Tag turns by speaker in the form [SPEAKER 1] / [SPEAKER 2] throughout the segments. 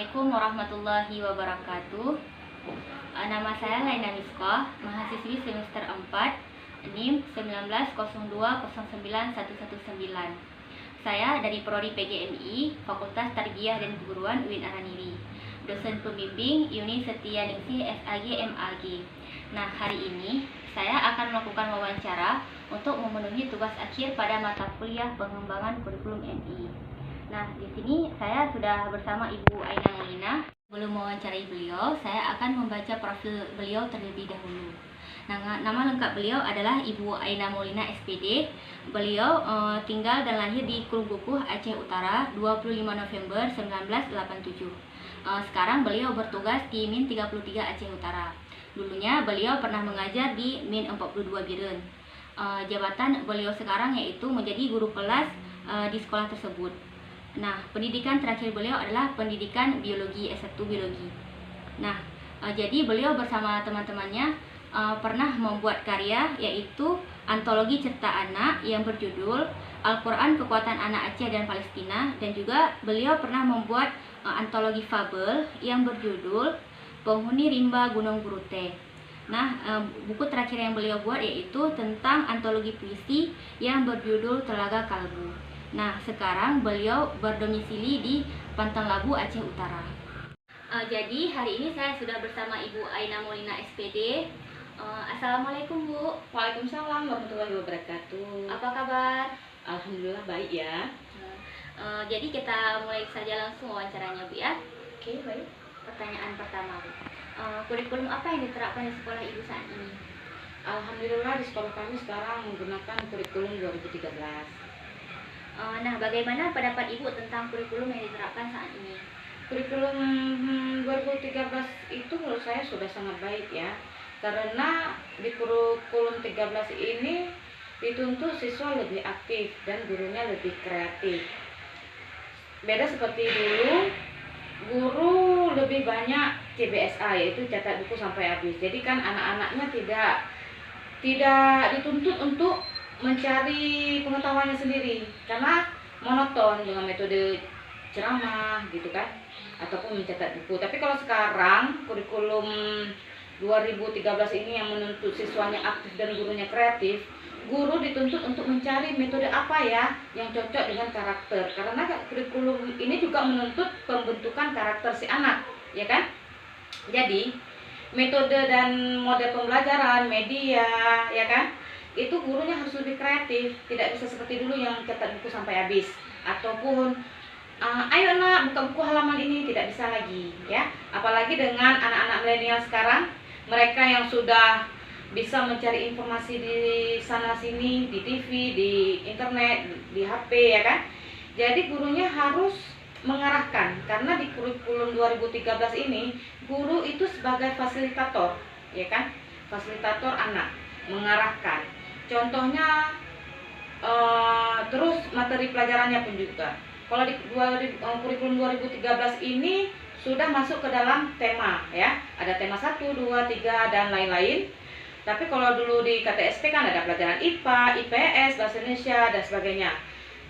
[SPEAKER 1] Assalamualaikum warahmatullahi wabarakatuh. Nama saya Laina Miskoh, mahasiswi semester 4, NIM 1902091119. Saya dari Prodi PGMI, Fakultas Tarbiyah dan Keguruan UIN Araniri. Dosen pembimbing Yuni Setianingsih SAG MAG. Nah, hari ini saya akan melakukan wawancara untuk memenuhi tugas akhir pada mata kuliah pengembangan kurikulum MI. Nah, di sini saya sudah bersama Ibu Aina Molina. Sebelum mewawancarai beliau, saya akan membaca profil beliau terlebih dahulu. Nama lengkap beliau adalah Ibu Aina Molina SPD. Beliau tinggal dan lahir di Krunggukuh, Aceh Utara, 25 November 1987. Sekarang beliau bertugas di Min 33 Aceh Utara. Dulunya beliau pernah mengajar di Min 42 Biren. Jabatan beliau sekarang yaitu menjadi guru kelas di sekolah tersebut. Nah, pendidikan terakhir beliau adalah pendidikan biologi, S1 biologi. Nah, jadi beliau bersama teman-temannya pernah membuat karya yaitu antologi cerita anak yang berjudul Al-Quran Kekuatan Anak Aceh dan Palestina, dan juga beliau pernah membuat antologi fabel yang berjudul Penghuni Rimba Gunung Brute. Nah, buku terakhir yang beliau buat yaitu tentang antologi puisi yang berjudul Telaga Kalbu. Nah, sekarang beliau berdomisili di Pantang Labu, Aceh Utara. Jadi hari ini saya sudah bersama Ibu Aina Molina SPD. Assalamualaikum Bu.
[SPEAKER 2] Waalaikumsalam warahmatullahi wabarakatuh.
[SPEAKER 1] Apa kabar?
[SPEAKER 2] Alhamdulillah baik ya.
[SPEAKER 1] Jadi kita mulai saja langsung wawancaranya Bu ya.
[SPEAKER 2] Oke, baik.
[SPEAKER 1] Pertanyaan pertama Bu. Kurikulum apa yang diterapkan di sekolah Ibu saat ini?
[SPEAKER 2] Alhamdulillah di sekolah kami sekarang menggunakan kurikulum 2013.
[SPEAKER 1] Nah, bagaimana pendapat Ibu tentang kurikulum yang diterapkan saat ini?
[SPEAKER 2] Kurikulum 2013 itu menurut saya sudah sangat baik ya. Karena di kurikulum 13 ini dituntut siswa lebih aktif dan gurunya lebih kreatif. Beda seperti dulu, guru lebih banyak CBSA, yaitu catat buku sampai habis. Jadi kan anak-anaknya tidak dituntut untuk mencari pengetahuannya sendiri, karena monoton dengan metode ceramah gitu kan, ataupun mencatat buku. Tapi kalau sekarang kurikulum 2013 ini yang menuntut siswanya aktif dan gurunya kreatif, guru dituntut untuk mencari metode apa ya yang cocok dengan karakter, karena kurikulum ini juga menuntut pembentukan karakter si anak, ya kan? Jadi metode dan model pembelajaran, media, ya kan, itu gurunya harus lebih kreatif, tidak bisa seperti dulu yang catat buku sampai habis, ataupun ayo nak buka buku halaman ini, tidak bisa lagi ya. Apalagi dengan anak-anak milenial sekarang, mereka yang sudah bisa mencari informasi di sana sini, di TV, di internet, di HP, ya kan. Jadi gurunya harus mengarahkan, karena di kurikulum 2013 ini guru itu sebagai fasilitator, ya kan, fasilitator anak, mengarahkan. Contohnya terus materi pelajarannya pun juga. Kalau di kurikulum 2013 ini sudah masuk ke dalam tema ya. Ada tema 1, 2, 3 dan lain-lain. Tapi kalau dulu di KTSP kan ada pelajaran IPA, IPS, Bahasa Indonesia dan sebagainya.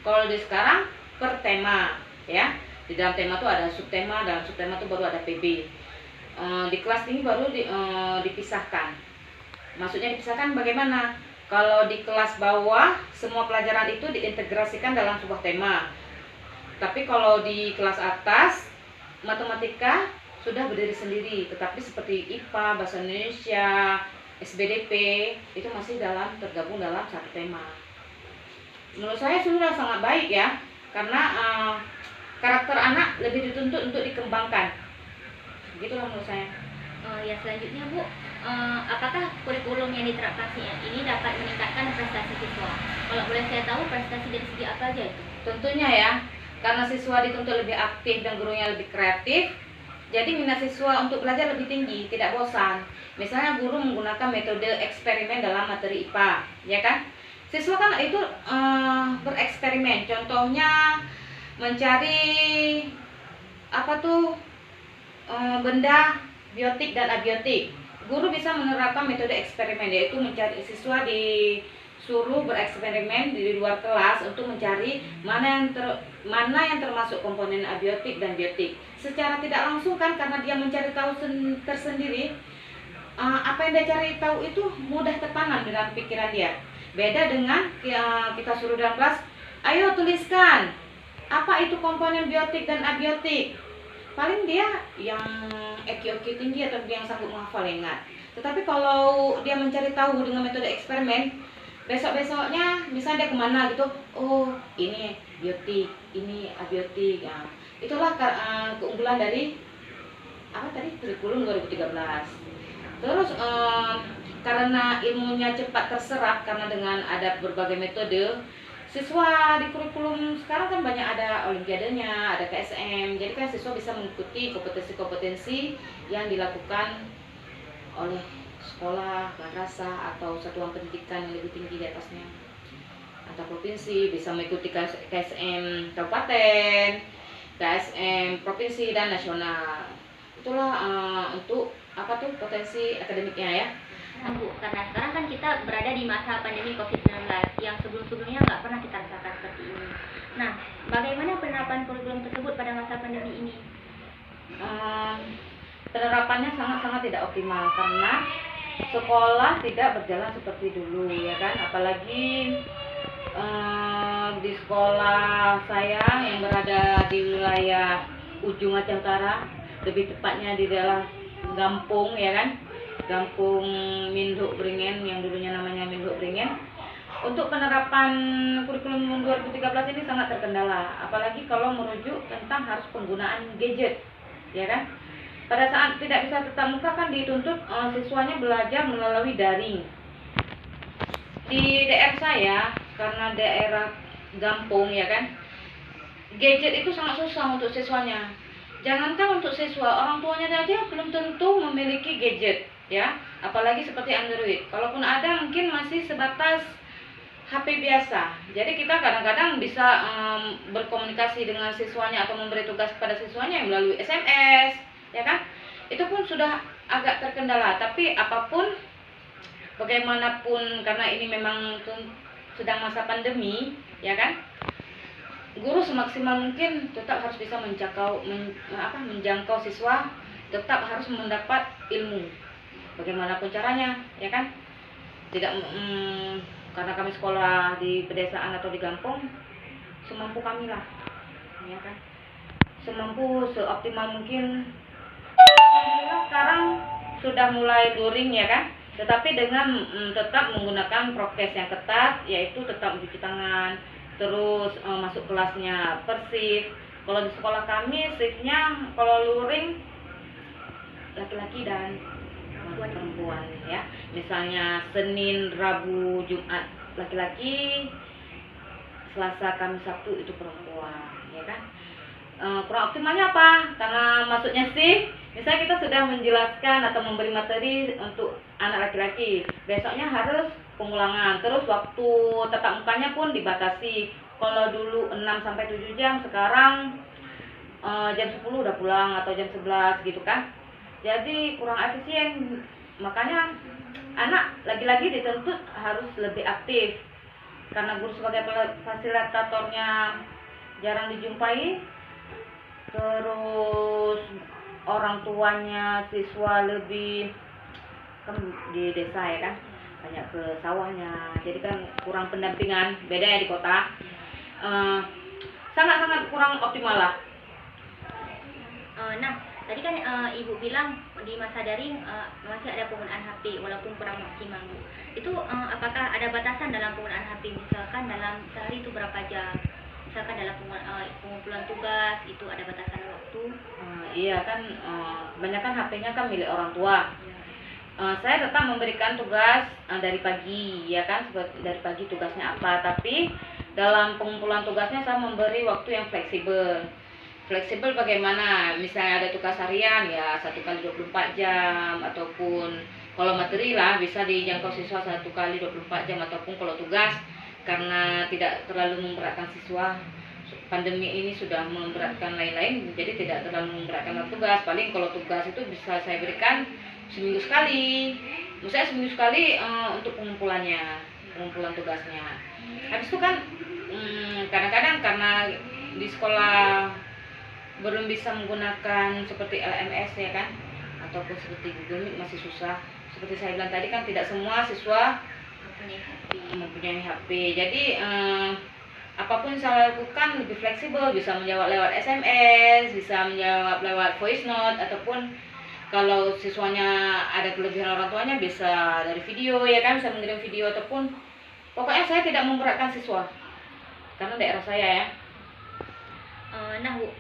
[SPEAKER 2] Kalau di sekarang per tema ya. Di dalam tema tuh ada subtema, dalam subtema tuh baru ada PB. Di kelas ini baru dipisahkan. Maksudnya dipisahkan bagaimana? Kalau di kelas bawah, semua pelajaran itu diintegrasikan dalam sebuah tema. Tapi kalau di kelas atas, matematika sudah berdiri sendiri. Tetapi seperti IPA, Bahasa Indonesia, SBDP, itu masih tergabung dalam satu tema. Menurut saya sudah sangat baik ya, karena karakter anak lebih dituntut untuk dikembangkan. Begitulah menurut saya.
[SPEAKER 1] Ya, selanjutnya Bu, apakah kurikulum yang diterapkan ini dapat meningkatkan prestasi siswa? Kalau boleh saya tahu, prestasi dari segi apa aja itu?
[SPEAKER 2] Tentunya ya, karena siswa dituntut lebih aktif dan gurunya lebih kreatif, jadi minat siswa untuk belajar lebih tinggi, tidak bosan. Misalnya guru menggunakan metode eksperimen dalam materi IPA, ya kan? Siswa kan itu bereksperimen, contohnya mencari benda biotik dan abiotik. Guru bisa menerapkan metode eksperimen, yaitu mencari siswa suruh bereksperimen di luar kelas untuk mencari mana yang termasuk komponen abiotik dan biotik. Secara tidak langsung kan, karena dia mencari tahu tersendiri, apa yang dia cari tahu itu mudah tertanam dalam pikiran dia. Beda dengan kita suruh dalam kelas, ayo tuliskan apa itu komponen biotik dan abiotik. Paling dia yang EQ tinggi atau dia yang sanggup menghafal ingat. Tetapi kalau dia mencari tahu dengan metode eksperimen, besok-besoknya misalnya dia kemana gitu, oh ini biotik, ini abiotik. Nah, itulah keunggulan dari kurikulum 2013. Terus karena ilmunya cepat terserap karena dengan ada berbagai metode, siswa di kurikulum sekarang kan banyak ada olimpiadanya, ada KSM. Jadi kan siswa bisa mengikuti kompetensi-kompetensi yang dilakukan oleh sekolah, madrasah atau satuan pendidikan yang lebih tinggi di atasnya, atau provinsi, bisa mengikuti KSM kabupaten, KSM provinsi dan nasional. Itulah untuk potensi akademiknya ya.
[SPEAKER 1] Nah, Bu, karena sekarang kan kita berada di masa pandemi COVID-19 yang sebelum-sebelumnya nggak pernah kita rasakan seperti ini. Nah, bagaimana penerapan kurikulum tersebut pada masa pandemi ini?
[SPEAKER 2] Penerapannya sangat-sangat tidak optimal karena sekolah tidak berjalan seperti dulu, ya kan? Apalagi di sekolah saya yang berada di wilayah ujung Aceh Utara, lebih tepatnya di daerah Gampung, ya kan? Gampung Minduk Bringen yang dulunya namanya Minduk Bringen. Untuk penerapan kurikulum 2013 ini sangat terkendala, apalagi kalau merujuk tentang harus penggunaan gadget, ya kan? Pada saat tidak bisa tatap muka kan dituntut siswanya belajar melalui daring. Di daerah saya, karena daerah Gampung, ya kan, gadget itu sangat susah untuk siswanya. Jangankan untuk siswa, orang tuanya aja belum tentu memiliki gadget, ya, apalagi seperti Android. Kalaupun ada mungkin masih sebatas HP biasa. Jadi kita kadang-kadang bisa berkomunikasi dengan siswanya atau memberi tugas kepada siswanya melalui SMS, ya kan? Itu pun sudah agak terkendala. Tapi apapun, bagaimanapun, karena ini memang sedang masa pandemi, ya kan? Guru semaksimal mungkin tetap harus bisa menjangkau siswa, tetap harus mendapat ilmu. Bagaimanapun caranya, ya kan? Tidak karena kami sekolah di pedesaan atau di kampung, semampu kami lah, ya kan? Semampu, seoptimal mungkin. Sekarang sudah mulai luring, ya kan? Tetapi dengan tetap menggunakan prokes yang ketat, yaitu tetap mencuci tangan, terus masuk kelasnya persif. Kalau di sekolah kami shiftnya kalau luring laki-laki dan perempuan, ya. Misalnya Senin, Rabu, Jumat laki-laki, Selasa, Kamis, Sabtu itu perempuan, ya kan? Kurang optimalnya apa? Karena maksudnya sih, misalnya kita sudah menjelaskan atau memberi materi untuk anak laki-laki, besoknya harus pengulangan, terus waktu tatap mukanya pun dibatasi. Kalau dulu 6-7 jam, sekarang jam 10 udah pulang atau jam 11 gitu kan. Jadi kurang efisien, makanya anak lagi-lagi dituntut harus lebih aktif. Karena guru sebagai fasilitatornya jarang dijumpai, terus orang tuanya siswa lebih kan di desa, ya kan, banyak ke sawahnya, jadi kan kurang pendampingan. Beda ya di kota, sangat-sangat kurang optimal lah.
[SPEAKER 1] Nah, tadi kan Ibu bilang di masa daring masih ada penggunaan HP walaupun kurang maksimal. Itu apakah ada batasan dalam penggunaan HP? Misalkan dalam sehari itu berapa jam? Misalkan dalam pengumpulan tugas itu ada batasan waktu?
[SPEAKER 2] Iya kan, kebanyakan HP-nya kan milik orang tua. Saya tetap memberikan tugas dari pagi, ya kan, dari pagi tugasnya apa. Tapi dalam pengumpulan tugasnya saya memberi waktu yang fleksibel. Fleksibel bagaimana? Misalnya ada tugas harian ya 1 kali 24 jam, ataupun kalau materi lah bisa dijangkau siswa 1 kali 24 jam, ataupun kalau tugas karena tidak terlalu memberatkan siswa. Pandemi ini sudah memberatkan lain-lain, jadi tidak terlalu memberatkan tugas. Paling kalau tugas itu bisa saya berikan seminggu sekali. Misalnya seminggu sekali untuk pengumpulannya. pengumpulan tugasnya. Habis itu kan kadang-kadang karena di sekolah belum bisa menggunakan seperti LMS ya kan, ataupun seperti Google Meet masih susah. Seperti saya bilang tadi kan tidak semua siswa mempunyai HP. Jadi apapun yang saya lakukan lebih fleksibel, bisa menjawab lewat SMS, bisa menjawab lewat voice note, ataupun kalau siswanya ada kelebihan orang tuanya bisa dari video ya kan, bisa mengirim video, ataupun pokoknya saya tidak memberatkan siswa karena daerah saya ya.
[SPEAKER 1] Nah Bu,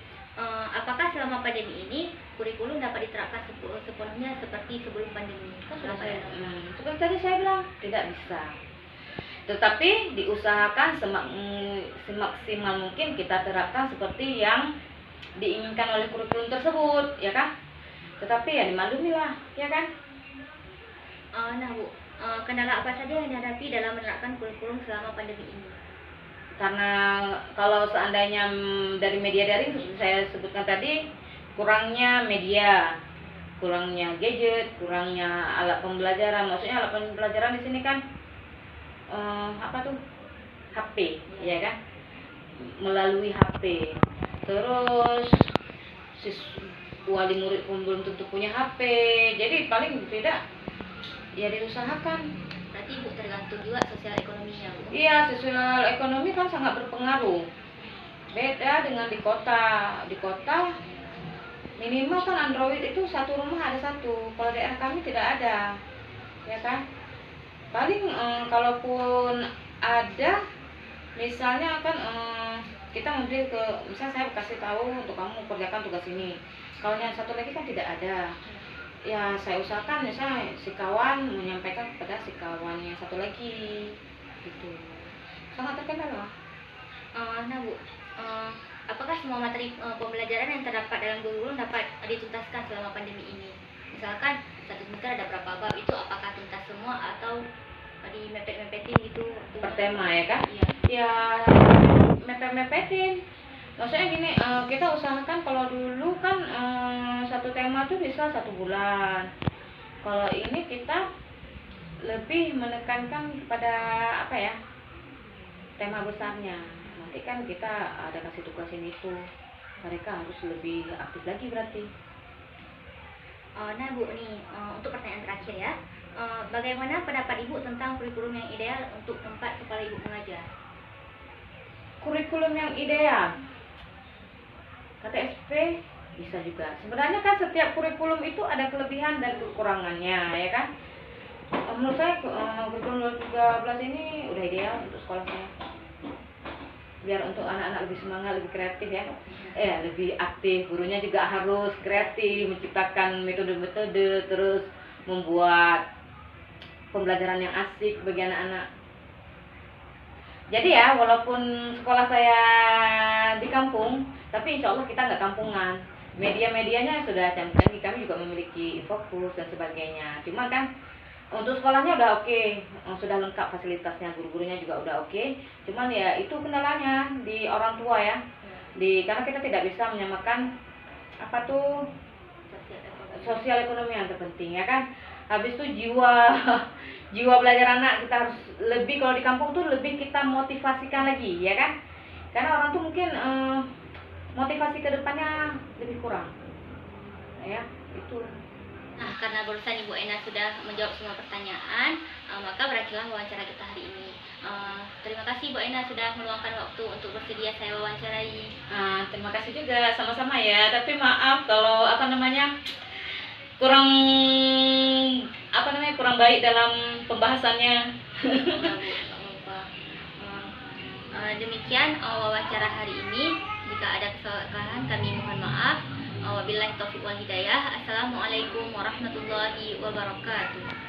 [SPEAKER 1] apakah selama pandemi ini kurikulum dapat diterapkan sepenuhnya seperti sebelum pandemi? Kan sudah
[SPEAKER 2] Seperti tadi saya bilang tidak bisa. Tetapi diusahakan semaksimal mungkin kita terapkan seperti yang diinginkan oleh kurikulum tersebut, ya kan? Tetapi ya dimaklumi lah, ya kan?
[SPEAKER 1] Nah Bu, kendala apa saja yang dihadapi dalam menerapkan kurikulum selama pandemi ini?
[SPEAKER 2] Karena kalau seandainya dari media daring seperti saya sebutkan tadi, kurangnya media, kurangnya gadget, kurangnya alat pembelajaran. Maksudnya alat pembelajaran di sini kan HP, ya kan? Melalui HP. Terus wali murid pun belum tentu punya HP. Jadi paling tidak ya diusahakan.
[SPEAKER 1] Berarti Bu tergantung juga sosial ekonominya Bu.
[SPEAKER 2] Iya, sosial ekonomi kan sangat berpengaruh. Beda dengan di kota. Di kota minimal kan Android itu satu rumah ada satu. Kalau daerah kami tidak ada, ya kan? Paling kalaupun ada, misalnya kan kita ngambil ke, misalnya saya kasih tahu untuk kamu kerjakan tugas ini. Kalau yang satu lagi kan tidak ada, ya saya usahakan misalnya si kawan menyampaikan kepada si kawan yang satu lagi, gitu. Sangat terkendala.
[SPEAKER 1] Nah Bu, apakah semua materi pembelajaran yang terdapat dalam kurikulum dapat dituntaskan selama pandemi ini? Misalkan satu semester ada berapa bab, itu apakah tuntas semua atau di mepet-mepetin gitu?
[SPEAKER 2] Per tema ya kan?
[SPEAKER 1] Iya.
[SPEAKER 2] Ya mepet-mepetin. Maksudnya gini, kita usahakan kalau dulu kan satu tema tuh bisa 1 bulan. Kalau ini kita lebih menekankan kepada apa ya, tema besarnya. Nanti kan kita ada kasih tugas ini itu, mereka harus lebih aktif lagi berarti.
[SPEAKER 1] Nah Bu, nih untuk pertanyaan terakhir ya, bagaimana pendapat Ibu tentang kurikulum yang ideal untuk tempat kepala Ibu mengajar?
[SPEAKER 2] Kurikulum yang ideal, KTSP bisa juga. Sebenarnya kan setiap kurikulum itu ada kelebihan dan kekurangannya, ya kan? Menurut saya kurikulum 2013 ini udah ideal untuk sekolah saya. Biar untuk anak-anak lebih semangat, lebih kreatif ya. Lebih aktif, gurunya juga harus kreatif, menciptakan metode-metode, terus membuat pembelajaran yang asik bagi anak-anak. Jadi ya, walaupun sekolah saya di kampung, tapi insya Allah kita nggak kampungan. Media-medianya sudah canggih, kami juga memiliki Infocus dan sebagainya. Cuma kan untuk sekolahnya udah oke, sudah lengkap fasilitasnya, guru-gurunya juga udah oke. Cuman ya itu kendalanya di orang tua ya. Karena kita tidak bisa menyamakan sosial ekonomi yang terpenting ya kan. Habis itu jiwa belajar anak kita harus lebih, kalau di kampung tuh lebih kita motivasikan lagi ya kan. Karena orang tuh mungkin motivasi ke depannya lebih kurang. Ya, itu.
[SPEAKER 1] Nah, karena barusan Ibu Ena sudah menjawab semua pertanyaan, maka berakhirlah wawancara kita hari ini. Terima kasih Bu Ena sudah meluangkan waktu untuk bersedia saya wawancarai.
[SPEAKER 2] Terima kasih juga, sama-sama ya. Tapi maaf kalau kurang baik dalam pembahasannya.
[SPEAKER 1] Demikian wawancara hari ini. Jika ada kesalahan kami mohon maaf. Wabillahi taufiq wal hidayah. Assalamualaikum warahmatullahi wabarakatuh.